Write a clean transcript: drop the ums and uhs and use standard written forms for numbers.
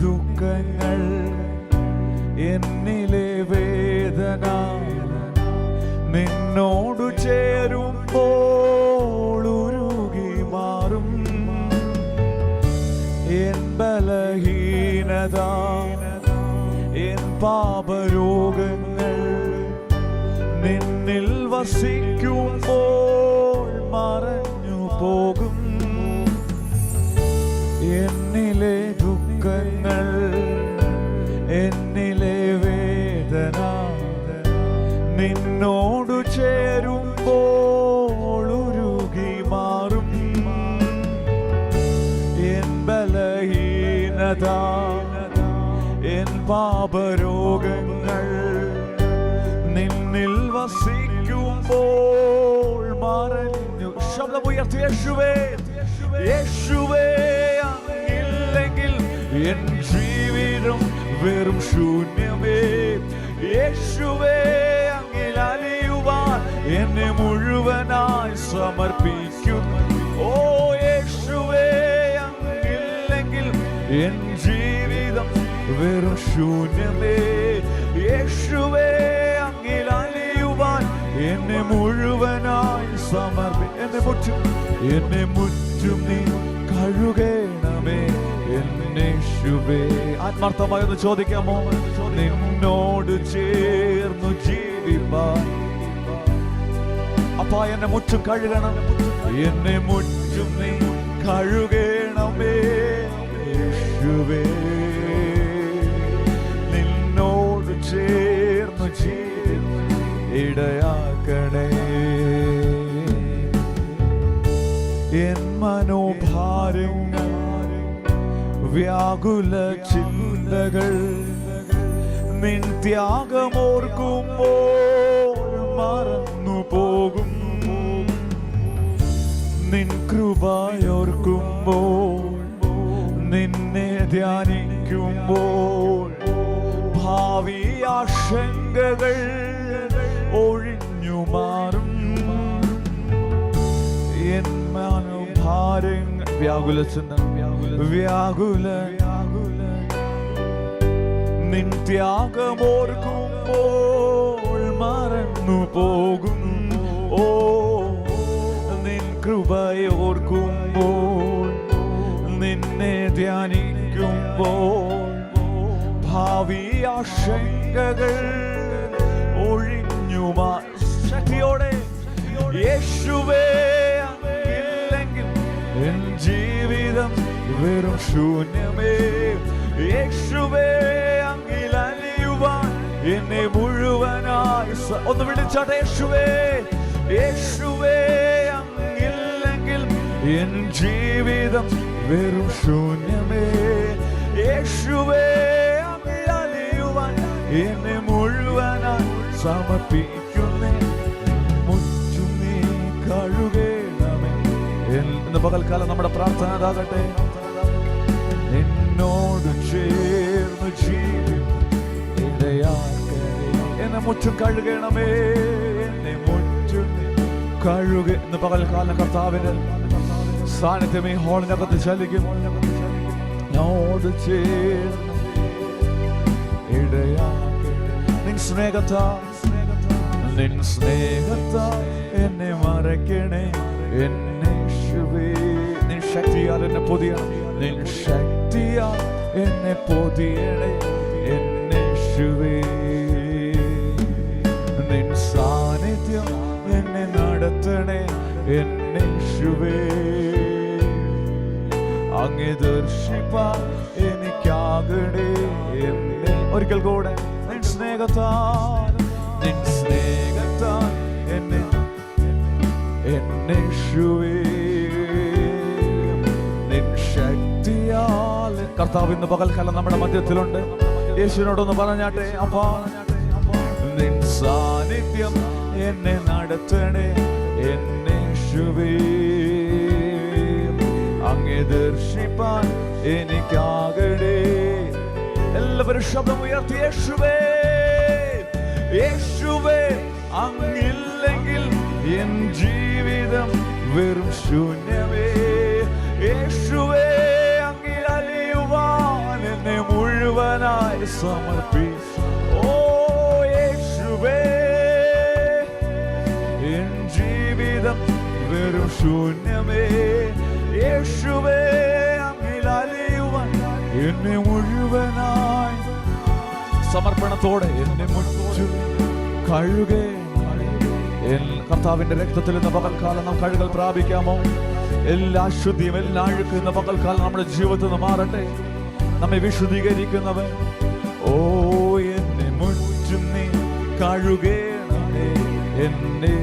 ദുഃഖങ്ങൾ, എന്നിലെ വേദന നിന്നോടു ചേരുമ്പോൾ ഉരുകി മാറും. എൻ ബലഹീനത, എൻ പാപരോഗങ്ങൾ നിന്നിൽ വസിക്കുമ്പോൾ മറഞ്ഞു പോകും. എന്നിലെ ദുഃഖങ്ങൾ, എന്നിലെ വേദന നിന്നോടു ചേരുമ്പോൾ ഉരുകി മാറും. എൻ ബലഹീനത, എൻ പാപരോഗങ്ങൾ നിന്നിൽ വസിക്കുമ്പോൾ മറഞ്ഞു. ശബ്ദമുയർത്തി യേശുവേ, യേശുവേ അങ്ങില്ലെങ്കിൽ എൻ ജീവിതം വെറും ശൂന്യമേ. യേശുവേ അങ്ങിൽ അലിയുവാൻ എന്നെ മുഴുവനായി സമർപ്പിക്കുന്നു. ഓ യേശുവേ അങ്ങില്ലെങ്കിൽ എൻ ജീവിതം വെറും ശൂന്യമേ. യേശുവേ അങ്ങിൽ അലിയുവാൻ എന്നെ മുഴുവനായി എന്നെ മുറ്റും നീ കഴുകണമേ എന്നേശുവേ. ആത്മാർത്ഥമായി ഒന്ന് ചോദിക്കാമോ? നിന്നോട് ചേർന്നു ജീവിപ്പാൻ അപ്പാ എന്നെ മുറ്റും കഴുകണം. എന്നെ മുറ്റും നീ കഴുകണമേ യേശുവേ. നിന്നോട് ചേർന്നു ഇടയാക്കണേ. എൻ മനോഭാരങ്ങൾ, വ്യാകുല ചിന്തകൾ നിൻ ത്യാഗമോർക്കുമ്പോൾ മറന്നു പോകും. നിൻ കൃപയോർക്കുമ്പോൾ, നിന്നെ ധ്യാനിക്കുമ്പോൾ ഭാവി ആശങ്കകൾ ഒഴിഞ്ഞു മാറും. എൻ മനോഭാരങ്ങൾ, വ്യാകുല നിൻ ത്യാഗമോർക്കുമ്പോൾ മറന്നു പോകും. ഓ നിൻ കൃപയോർക്കുമ്പോൾ, നിന്നെ ധ്യാനിക്കുമ്പോൾ ഭാവി ആശങ്കകൾ ഒഴിഞ്ഞു മാറും. ശക്തിയോടെ യേശുവേ ഇല്ലെങ്കിൽ എൻ ജീവിതം വെറും ശൂന്യമേ. യേശുവേ അങ്ങിൽ അലിയുവാൻ എന്നെ മുഴുവനായി ഒന്ന് വിളിച്ചാട്ടെ. യേശുവേ, യേശുവേ അങ്ങില്ലെങ്കിൽ എൻ ജീവിതം വെറും ശൂന്യമേ. യേശുവേ അങ്ങിൽ അലിയുവാൻ എന്നെ മുഴുവനായി സമർപ്പിക്കുന്നേ. മുറ്റും നീ കഴുകണമേ. ഇന്ന് പകൽക്കാലം നമ്മുടെ പ്രാർത്ഥന അതാകട്ടെ. നിന്നോട് ചേർന്ന് ജീവിതയാക്കണേ. എന്നെ മുറ്റും കഴുകണമേ. എന്നെ മുറ്റും കഴുക. ഇന്ന് പകൽക്കാലം കർത്താവിന്റെ സാന്നിധ്യം ഈ ഹോളിനകത്ത് ചലിക്കും. നോട് ചേർന്ന് ഇടയാക്കണേ. നിൻ സ്നേഹത്താൽ എന്നെ മറയ്ക്കണേ എന്നേശുവേ. നിൻ ശക്തിയാൽ എന്നെ പൊതിയണം. നിൻ ശക്തിയാൽ എന്നെ പൊതിയണേ എന്നേശുവേ. നിൻ സാന്നിധ്യം എന്നെ നടത്തണേ എന്നേശുവേ. അങ്ങേ ദർശിപ്പാൻ എനിക്കാകണേ എന്നെ. ഒരിക്കൽ കൂടെ നിൻ സ്നേഹത്താൽ എന്നെ എന്നേശുവേ. നിൻ ശക്തിയാൽ. കർത്താവ് ഇന്ന് പകൽക്കാലം നമ്മുടെ മധ്യത്തിലുണ്ട്. യേശുവിനോടൊന്ന് പറഞ്ഞാട്ടെ. അപ്പാ നിൻ സാന്നിധ്യം എന്നെ നടത്തണേ എന്നേശുവേ. അങ്ങേ ദർശിപ്പാൻ എനിക്കാകണേ. എല്ലാവരും ശബ്ദമുയർത്തി യേശുവേ, യേശുവേ അങ്ങില്ലെങ്കിൽ എൻ ജീവിതം വെറും ശൂന്യമേ. യേശുവേ അങ്ങിൽ അലിയുവാൻ എന്നെ സമർപ്പിച്ചു. ഓ യേശുവേ, എൻ ജീവിതം വെറും ശൂന്യമേ. യേശുവേ, അങ്ങിൽ അലിയുവാൻ എന്നെ മുഴുവനായി സമർപ്പണത്തോടെ എന്നെ മുറ്റും കഴുകേ. കർത്താവിന്റെ രക്തത്തിൽ ഇന്ന് പകൽക്കാലം നാം കഴുകൽ പ്രാപിക്കാമോ? എല്ലാ അശുദ്ധിയും എല്ലാ അഴുക്കും ഇന്ന് പകൽക്കാലം നമ്മുടെ ജീവിതത്തിൽ നിന്ന് മാറട്ടെ. നമ്മെ വിശുദ്ധീകരിക്കുന്നവൻ, ഓ എന്നെ മുറ്റും നീ കഴുകേണമേ. എന്നെ